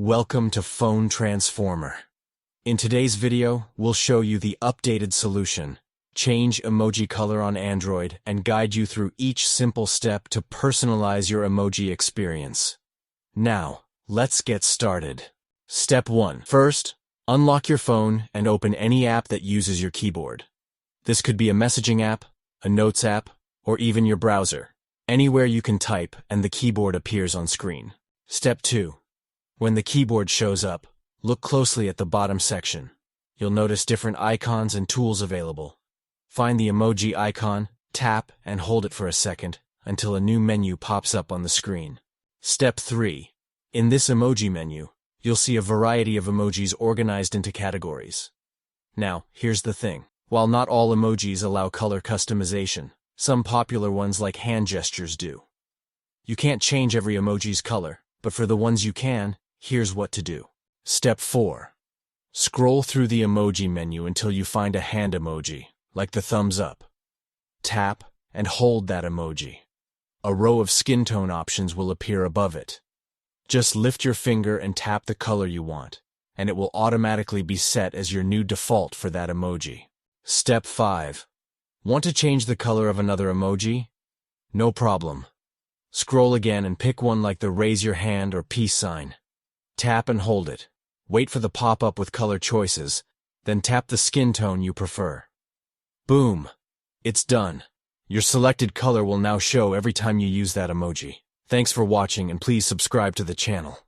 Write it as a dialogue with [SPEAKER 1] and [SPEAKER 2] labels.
[SPEAKER 1] Welcome to Phone Transformer. In today's video, we'll show you the updated solution, change emoji color on Android, and guide you through each simple step to personalize your emoji experience. Now, let's get started. Step 1. First, unlock your phone and open any app that uses your keyboard. This could be a messaging app, a notes app, or even your browser. Anywhere you can type and the keyboard appears on screen. Step 2. When the keyboard shows up, look closely at the bottom section. You'll notice different icons and tools available. Find the emoji icon, tap, and hold it for a second until a new menu pops up on the screen. Step 3. In this emoji menu, you'll see a variety of emojis organized into categories. Now, here's the thing. While not all emojis allow color customization, some popular ones like hand gestures do. You can't change every emoji's color, but for the ones you can, here's what to do. Step 4. Scroll through the emoji menu until you find a hand emoji, like the thumbs up. Tap and hold that emoji. A row of skin tone options will appear above it. Just lift your finger and tap the color you want, and it will automatically be set as your new default for that emoji. Step 5. Want to change the color of another emoji? No problem. Scroll again and pick one like the raise your hand or peace sign. Tap and hold it. Wait for the pop-up with color choices, then tap the skin tone you prefer. Boom! It's done. Your selected color will now show every time you use that emoji. Thanks for watching and please subscribe to the channel.